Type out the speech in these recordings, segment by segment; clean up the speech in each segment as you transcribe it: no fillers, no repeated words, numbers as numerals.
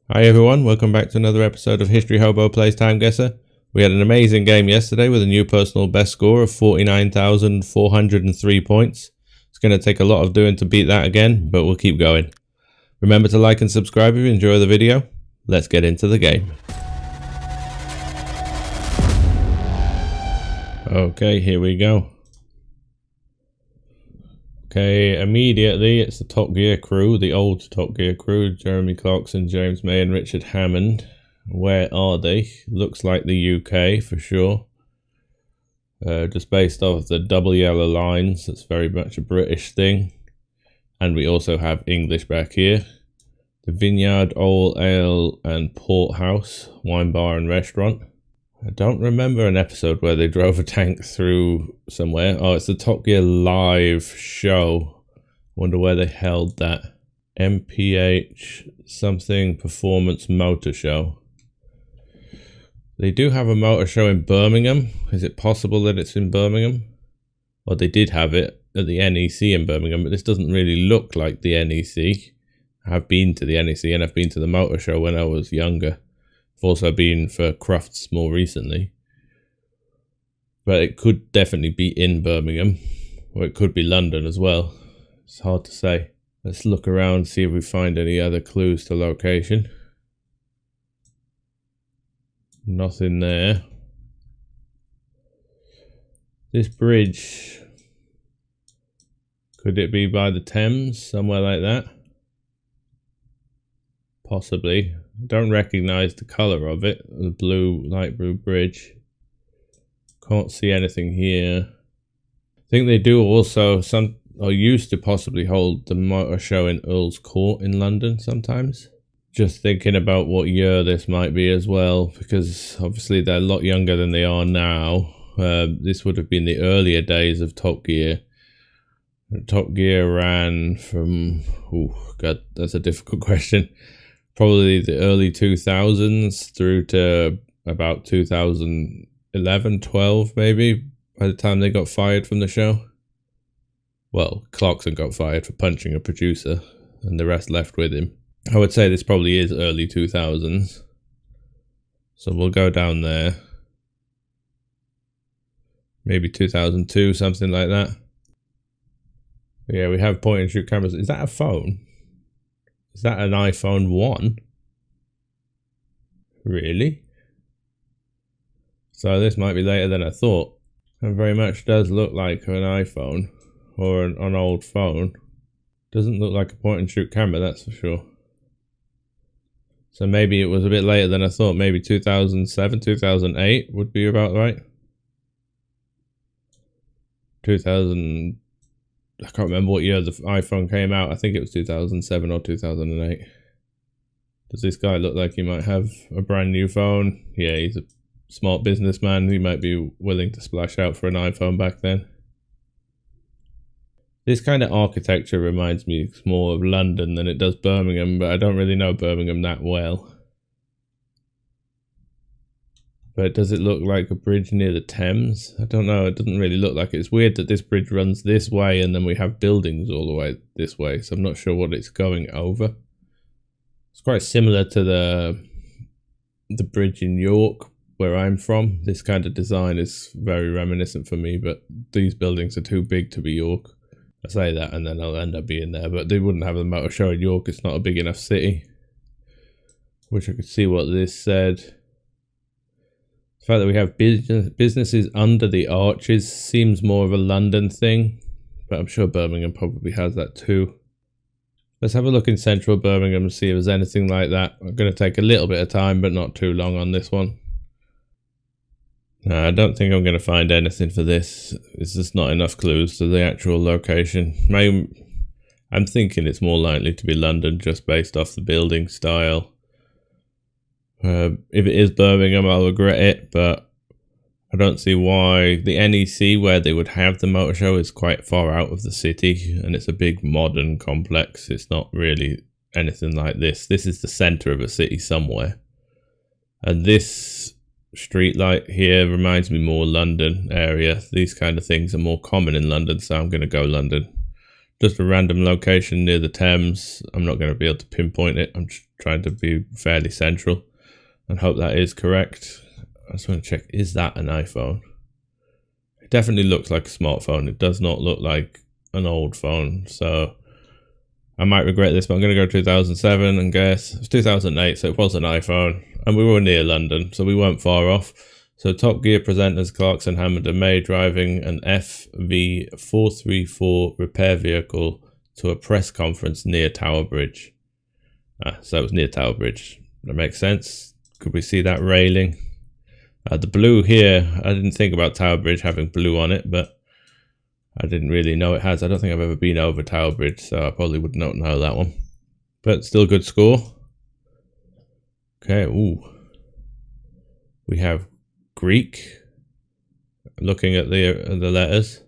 Hi everyone, welcome back to another episode of History Hobo Plays TimeGuessr. We had an amazing game yesterday with a new personal best score of 49,403 points. It's going to take a lot of doing to beat that again, but we'll keep going. Remember to like and subscribe if you enjoy the video. Let's get into the game. Okay, here we go. Okay, immediately it's the Top Gear crew, the old Top Gear crew, Jeremy Clarkson, James May and Richard Hammond. Where are they? Looks like the UK for sure. Just based off the double yellow lines, that's very much a British thing. And we also have English back here. The Vineyard, Ale and Port House, wine bar and restaurant. I don't remember an episode where they drove a tank through somewhere. Oh, it's the Top Gear live show. Wonder where they held that. MPH something performance motor show. They do have a motor show in Birmingham. Is it possible that it's in Birmingham? Well, they did have it at the NEC in Birmingham, but this doesn't really look like the NEC. I have been to the NEC and I've been to the motor show when I was younger. I've also been for Crufts more recently. But it could definitely be in Birmingham. Or it could be London as well. It's hard to say. Let's look around, see if we find any other clues to location. Nothing there. This bridge. Could it be by the Thames? Somewhere like that? Possibly. I don't recognise the colour of it. The blue, light blue bridge. Can't see anything here. I think they do also, or used to possibly hold the motor show in Earl's Court in London sometimes. Just thinking about what year this might be as well, because obviously they're a lot younger than they are now. This would have been the earlier days of Top Gear. Top Gear ran from, oh god, that's a difficult question. Probably the early 2000s through to about 2011, 12 maybe, by the time they got fired from the show. Well, Clarkson got fired for punching a producer, and the rest left with him. I would say this probably is early 2000s. So we'll go down there. Maybe 2002, something like that. But yeah, we have point and shoot cameras. Is that a phone? Is that an iPhone 1? Really? So this might be later than I thought. It very much does look like an iPhone or an old phone. Doesn't look like a point and shoot camera, that's for sure. So maybe it was a bit later than I thought. Maybe 2007, 2008 would be about right. 2000... I can't remember what year the iPhone came out. I think it was 2007 or 2008. Does this guy look like he might have a brand new phone? Yeah, he's a smart businessman. He might be willing to splash out for an iPhone back then. This kind of architecture reminds me more of London than it does Birmingham, but I don't really know Birmingham that well. But does it look like a bridge near the Thames? I don't know, it doesn't really look like it. It's weird that this bridge runs this way and then we have buildings all the way this way, so I'm not sure what it's going over. It's quite similar to the bridge in York, where I'm from. This kind of design is very reminiscent for me, but these buildings are too big to be York. I say that and then I'll end up being there, but they wouldn't have a motor show in York, it's not a big enough city. Wish I could see what this said. The fact that we have businesses under the arches seems more of a London thing, but I'm sure Birmingham probably has that too. Let's have a look in central Birmingham and see if there's anything like that. I'm going to take a little bit of time, but not too long on this one. No, I don't think I'm going to find anything for this. It's just not enough clues to the actual location. I'm thinking it's more likely to be London just based off the building style. If it is Birmingham, I'll regret it, but I don't see why. The NEC, where they would have the motor show, is quite far out of the city, and it's a big modern complex. It's not really anything like this. This is the centre of a city somewhere. And this street light here reminds me more London area. These kind of things are more common in London, so I'm going to go London. just a random location near the Thames. I'm not going to be able to pinpoint it. I'm just trying to be fairly central and hope that is correct. I just want to check, is that an iPhone? It definitely looks like a smartphone. It does not look like an old phone. So I might regret this, but I'm going to go 2007 and guess. It was 2008, so it was an iPhone. And we were near London, so we weren't far off. So Top Gear presenters Clarkson, Hammond and May driving an FV434 repair vehicle to a press conference near Tower Bridge. So it was near Tower Bridge. That makes sense. Could we see that railing? The blue here, I didn't think about Tower Bridge having blue on it, but I didn't really know it has. I don't think I've ever been over Tower Bridge, so I probably would not know that one. But still good score. Okay, ooh. We have Greek. Looking at the letters.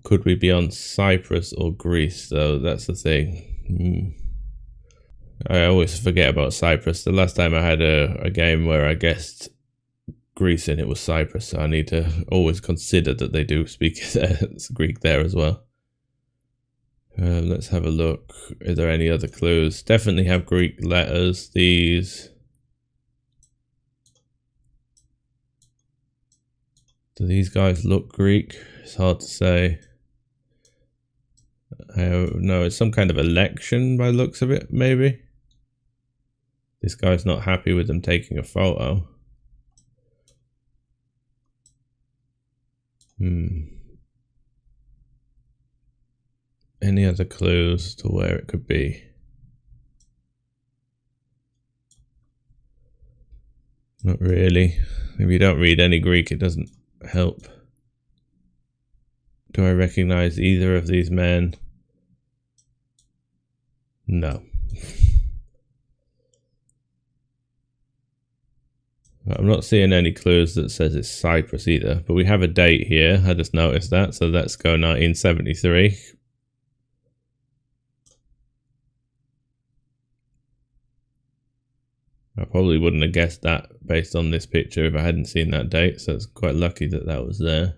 Could we be on Cyprus or Greece, though? That's the thing. I always forget about Cyprus. The last time I had a game where I guessed Greece and it was Cyprus, so I need to always consider that they do speak Greek there as well. Let's have a look. Is there any other clues? Definitely have Greek letters. These. Do these guys look Greek? It's hard to say. No, it's some kind of election by the looks of it, maybe. This guy's not happy with them taking a photo. Any other clues to where it could be? Not really. If you don't read any Greek, it doesn't help. Do I recognize either of these men? No. I'm not seeing any clues that says it's Cyprus either, but we have a date here. I just noticed that, so let's go 1973. I probably wouldn't have guessed that based on this picture if I hadn't seen that date, so it's quite lucky that that was there.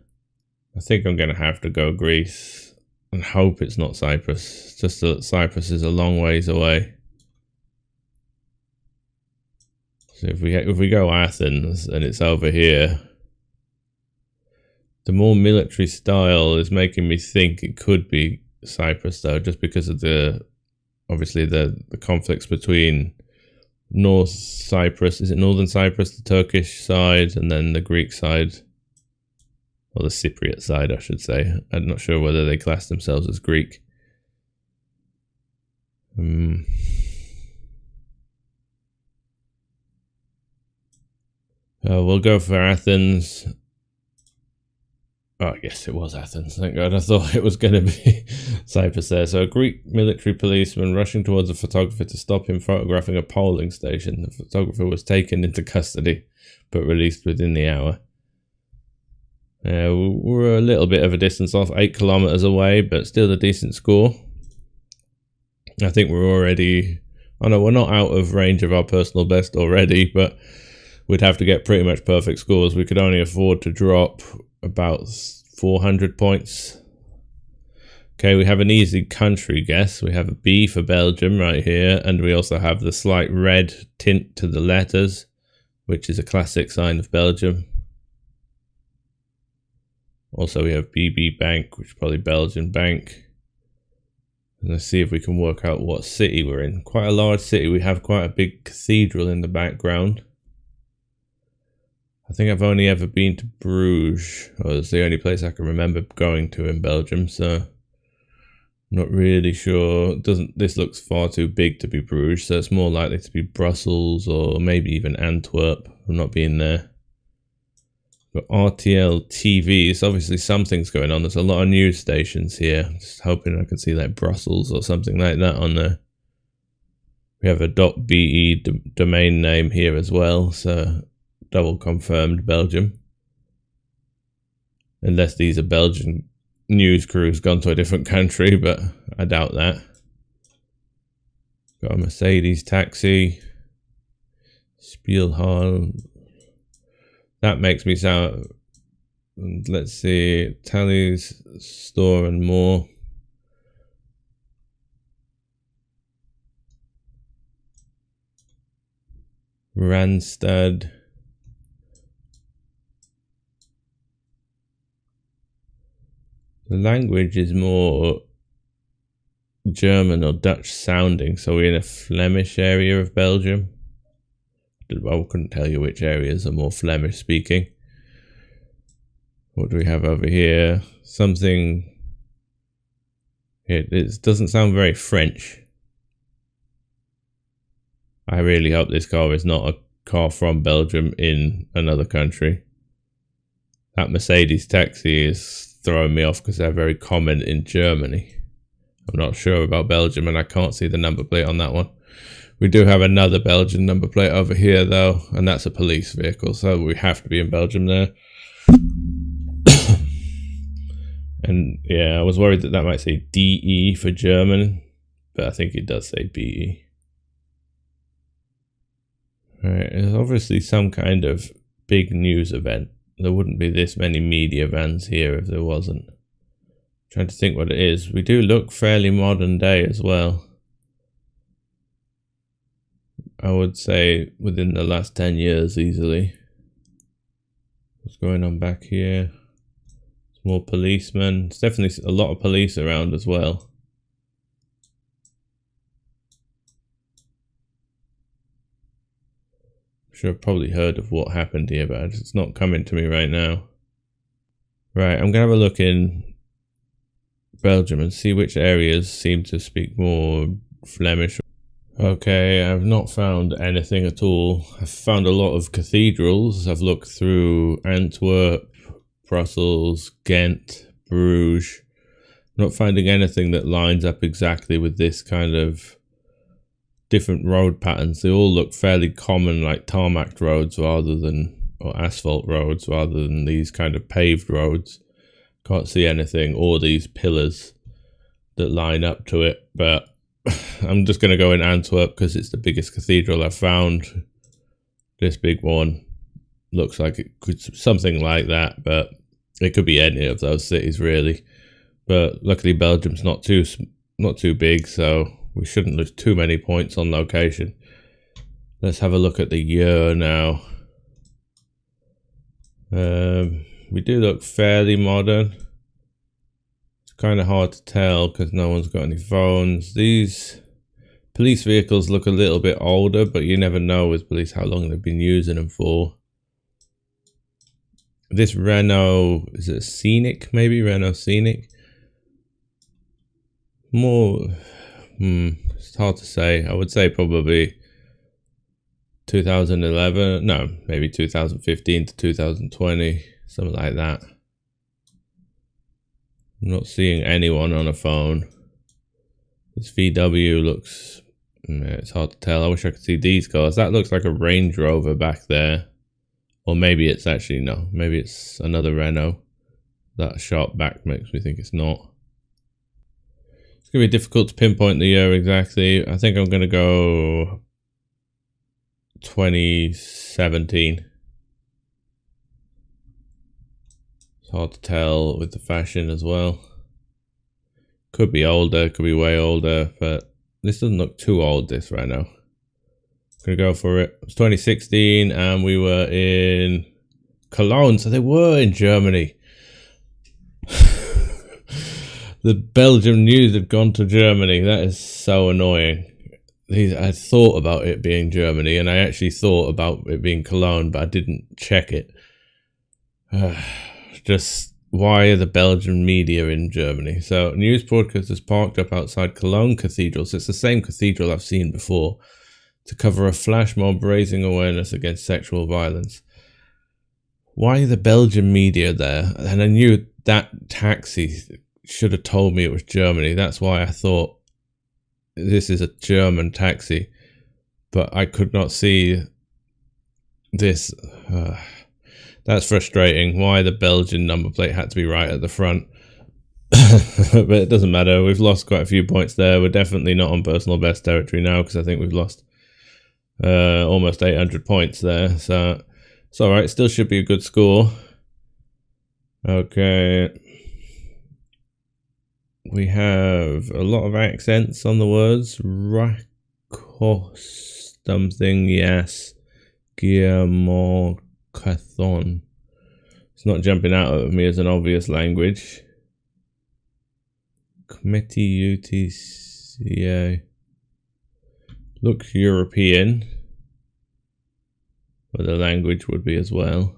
I think I'm going to have to go Greece and hope it's not Cyprus, just that Cyprus is a long ways away. So if we go Athens and it's over here, the more military style is making me think it could be Cyprus though, just because of obviously the conflicts between North Cyprus, is it Northern Cyprus, the Turkish side, and then the Greek side, or the Cypriot side I should say. I'm not sure whether they class themselves as Greek. We'll go for Athens. Oh, I guess it was Athens. Thank God. I thought it was going to be Cyprus there. So a Greek military policeman rushing towards a photographer to stop him photographing a polling station. The photographer was taken into custody, but released within the hour. We're a little bit of a distance off, 8 kilometers away, but still a decent score. I think we're already... Oh no, we're not out of range of our personal best already, but we'd have to get pretty much perfect scores. We could only afford to drop about 400 points. Okay, we have an easy country guess. We have a B for Belgium right here, and we also have the slight red tint to the letters, which is a classic sign of Belgium. Also, we have BB Bank, which is probably Belgian Bank. And let's see if we can work out what city we're in. Quite a large city. We have quite a big cathedral in the background. I think I've only ever been to Bruges, or it's the only place I can remember going to in Belgium, so I'm not really sure. This looks far too big to be Bruges, so it's more likely to be Brussels or maybe even Antwerp. I'm not being there. But RTL TV, so obviously something's going on. There's a lot of news stations here. Just hoping I can see like Brussels or something like that on there. We have a .be domain name here as well, so double confirmed Belgium. Unless these are Belgian news crews gone to a different country, but I doubt that. Got a Mercedes taxi. Spielhahn. That makes me sound... Let's see. Tally's store and more. Randstad. The language is more German or Dutch sounding, so we're in a Flemish area of Belgium. I couldn't tell you which areas are more Flemish speaking. What do we have over here? Something. It doesn't sound very French. I really hope this car is not a car from Belgium in another country. That Mercedes taxi is throwing me off because they're very common in Germany. I'm not sure about Belgium and I can't see the number plate on that one. We do have another Belgian number plate over here though, and that's a police vehicle, so we have to be in Belgium there. And yeah, I was worried that might say DE for German, but I think it does say BE. Right, there's obviously some kind of big news event. There wouldn't be this many media vans here if there wasn't. I'm trying to think what it is. We do look fairly modern day as well. I would say within the last 10 years easily. What's going on back here? More policemen. There's definitely a lot of police around as well. I'm sure I've probably heard of what happened here, but it's not coming to me right now. Right, I'm going to have a look in Belgium and see which areas seem to speak more Flemish. Okay, I've not found anything at all. I've found a lot of cathedrals. I've looked through Antwerp, Brussels, Ghent, Bruges. I'm not finding anything that lines up exactly with this kind of different road patterns. They all look fairly common, like tarmac roads rather than, or asphalt roads rather than these kind of paved roads. Can't see anything, or these pillars that line up to it, but I'm just going to go in Antwerp because it's the biggest cathedral I've found. This big one looks like it could something like that, but it could be any of those cities really. But luckily Belgium's not too big, so we shouldn't lose too many points on location. Let's have a look at the year now. We do look fairly modern. It's kind of hard to tell because no one's got any phones. These police vehicles look a little bit older, but you never know with police how long they've been using them for. This Renault, is it a Scenic maybe? Renault Scenic? More, it's hard to say. I would say probably 2011, no, maybe 2015 to 2020, something like that. I'm not seeing anyone on a phone. This VW looks, it's hard to tell. I wish I could see these cars. That looks like a Range Rover back there. Or maybe it's actually, no, maybe it's another Renault. That sharp back makes me think it's not. It's going to be difficult to pinpoint the year exactly. I think I'm going to go 2017. It's hard to tell with the fashion as well. Could be older, could be way older, but this doesn't look too old, this right now. Gonna go for it. It's 2016 and we were in Cologne, so they were in Germany. The Belgium news had gone to Germany. That is so annoying. I thought about it being Germany, and I actually thought about it being Cologne, but I didn't check it. Just why are the Belgian media in Germany? So, news broadcasters parked up outside Cologne Cathedral. So it's the same cathedral I've seen before, to cover a flash mob raising awareness against sexual violence. Why are the Belgian media there? And I knew that taxi should have told me it was Germany. That's why I thought this is a German taxi, but I could not see this. That's frustrating. Why the Belgian number plate had to be right at the front. But it doesn't matter. We've lost quite a few points there. We're definitely not on personal best territory now because I think we've lost almost 800 points there. So it's all right. Still should be a good score. Okay. We have a lot of accents on the words. Rakos something, yes. Giamocathon. It's not jumping out at me as an obvious language. Committee UTCA. Looks European. But the language would be as well.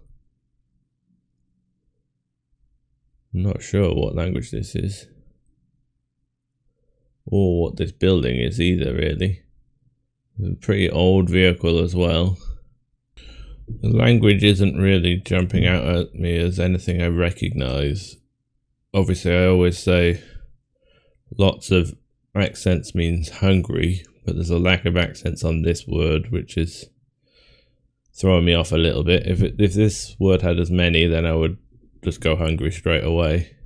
I'm not sure what language this is. Or what this building is either, really. It's a pretty old vehicle as well. The language isn't really jumping out at me as anything I recognise. Obviously, I always say lots of accents means hungry, but there's a lack of accents on this word, which is throwing me off a little bit. If this word had as many, then I would just go hungry straight away.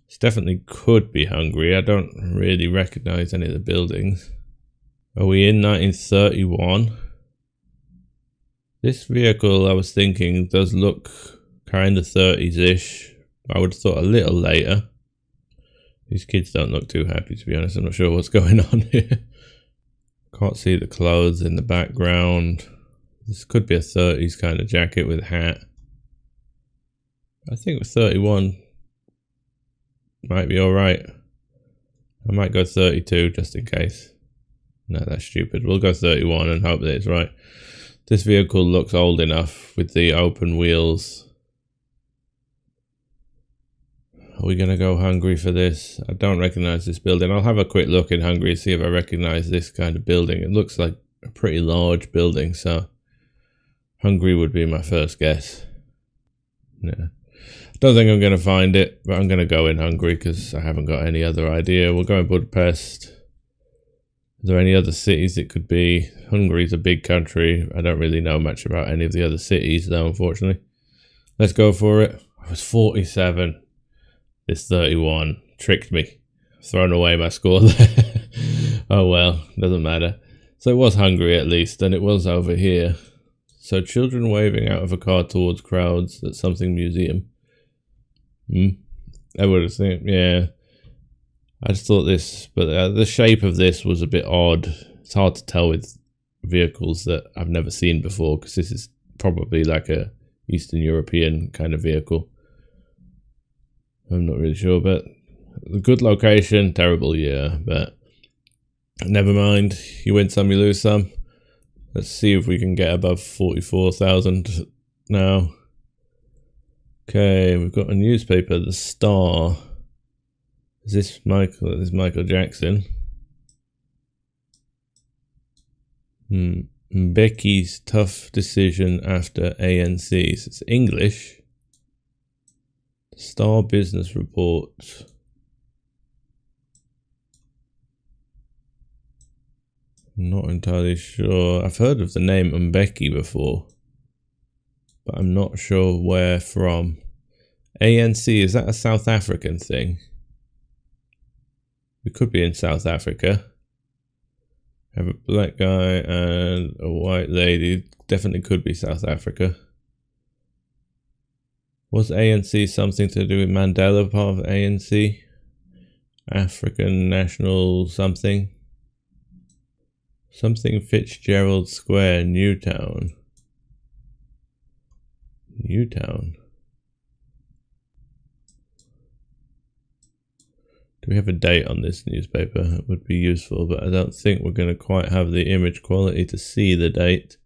This definitely could be hungry. I don't really recognise any of the buildings. Are we in 1931? This vehicle, I was thinking, does look kind of 30s-ish. I would have thought a little later. These kids don't look too happy, to be honest. I'm not sure what's going on here. Can't see the clothes in the background. This could be a 30s kind of jacket with a hat. I think 31 might be alright. I might go 32 just in case. No, that's stupid. We'll go 31 and hope that it's right. This vehicle looks old enough with the open wheels. Are we going to go Hungary for this? I don't recognise this building. I'll have a quick look in Hungary, see if I recognise this kind of building. It looks like a pretty large building, so Hungary would be my first guess. Yeah. Don't think I'm going to find it, but I'm going to go in Hungary because I haven't got any other idea. We'll go in Budapest. Is there any other cities it could be? Hungary's a big country. I don't really know much about any of the other cities though, unfortunately. Let's go for it. I was 47. This 31 tricked me. Thrown away my score there. Oh well, doesn't matter. So it was Hungary at least, and it was over here. So children waving out of a car towards crowds at something museum. I would have think, yeah. I just thought this, but the shape of this was a bit odd. It's hard to tell with vehicles that I've never seen before, because this is probably like a Eastern European kind of vehicle. I'm not really sure, but a good location, terrible year, but never mind. You win some, you lose some. Let's see if we can get above 44,000 now. Okay, we've got a newspaper, The Star. Is this Michael? This is Michael Jackson. Becky's tough decision after ANC. So it's English. Star Business Report. Not entirely sure. I've heard of the name Mbeki before, but I'm not sure where from. ANC, is that a South African thing? We could be in South Africa. Have a black guy and a white lady. Definitely could be South Africa. Was ANC something to do with Mandela, part of ANC? African National something? Something Fitzgerald Square, Newtown. Newtown. Do we have a date on this newspaper? It would be useful, but I don't think we're going to quite have the image quality to see the date.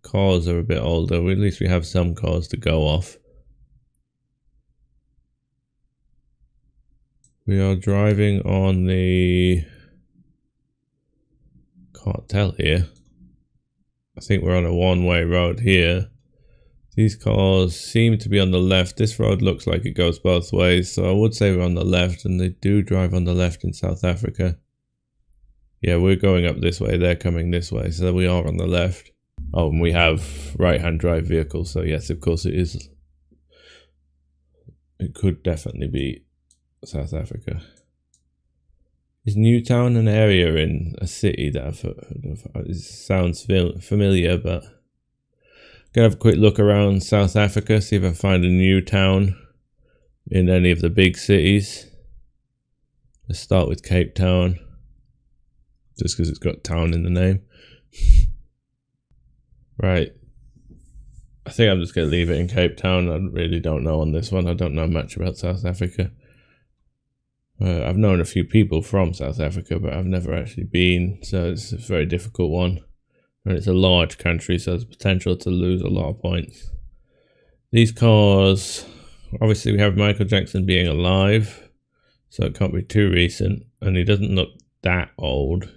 Cars are a bit older. At least we have some cars to go off. We are driving on the... Can't tell here. I think we're on a one-way road here. These cars seem to be on the left. This road looks like it goes both ways, so I would say we're on the left, and they do drive on the left in South Africa. Yeah, we're going up this way, they're coming this way, so we are on the left. Oh, and we have right-hand drive vehicles, so yes, of course it is. It could definitely be South Africa. Is Newtown an area in a city that I've heard of? It sounds familiar, but... Gonna have a quick look around South Africa, see if I find a new town in any of the big cities. Let's start with Cape Town, just because it's got town in the name. Right. I think I'm just going to leave it in Cape Town. I really don't know on this one. I don't know much about South Africa. I've known a few people from South Africa, but I've never actually been, so it's a very difficult one. And it's a large country, so there's potential to lose a lot of points. These cars, obviously we have Michael Jackson being alive, so it can't be too recent, and he doesn't look that old.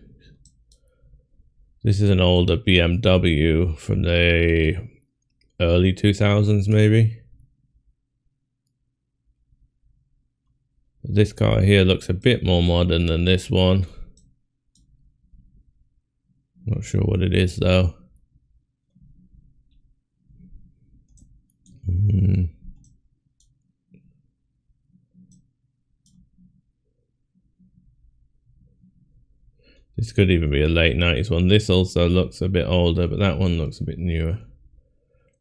This is an older BMW from the early 2000s maybe. This car here looks a bit more modern than this one. Not sure what it is though. This could even be a late 90s one. This also looks a bit older, but that one looks a bit newer.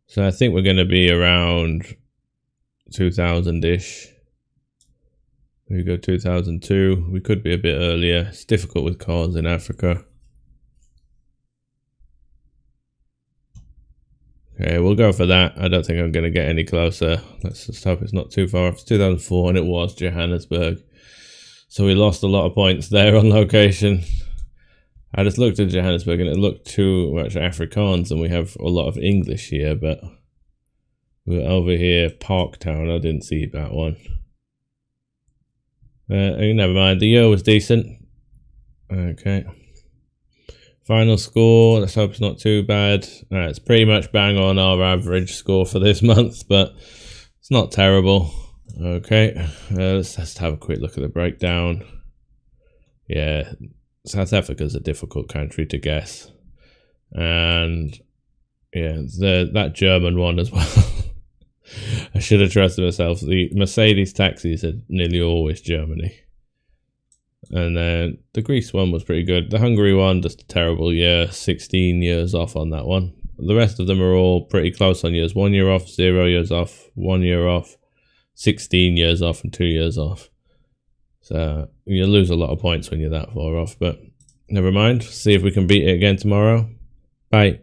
So I think we're going to be around 2000-ish. We go 2002. We could be a bit earlier. It's difficult with cars in Africa. Okay, we'll go for that. I don't think I'm going to get any closer. Let's just hope it's not too far off. It's 2004 and it was Johannesburg. So we lost a lot of points there on location. I just looked at Johannesburg and it looked too much Afrikaans, and we have a lot of English here, but we're over here, Parktown. I didn't see that one. Never mind, the year was decent. Okay. Final score, let's hope it's not too bad. It's pretty much bang on our average score for this month, but it's not terrible. Okay, let's just have a quick look at the breakdown. Yeah, South Africa's a difficult country to guess. And yeah, that German one as well. I should have trusted myself. The Mercedes taxis are nearly always Germany. And then the Greece one was pretty good. The Hungary one, just a terrible year. 16 years off on that one. The rest of them are all pretty close on years. 1 year off, 0 years off, 1 year off, 16 years off, and 2 years off. So you lose a lot of points when you're that far off. But never mind. See if we can beat it again tomorrow. Bye.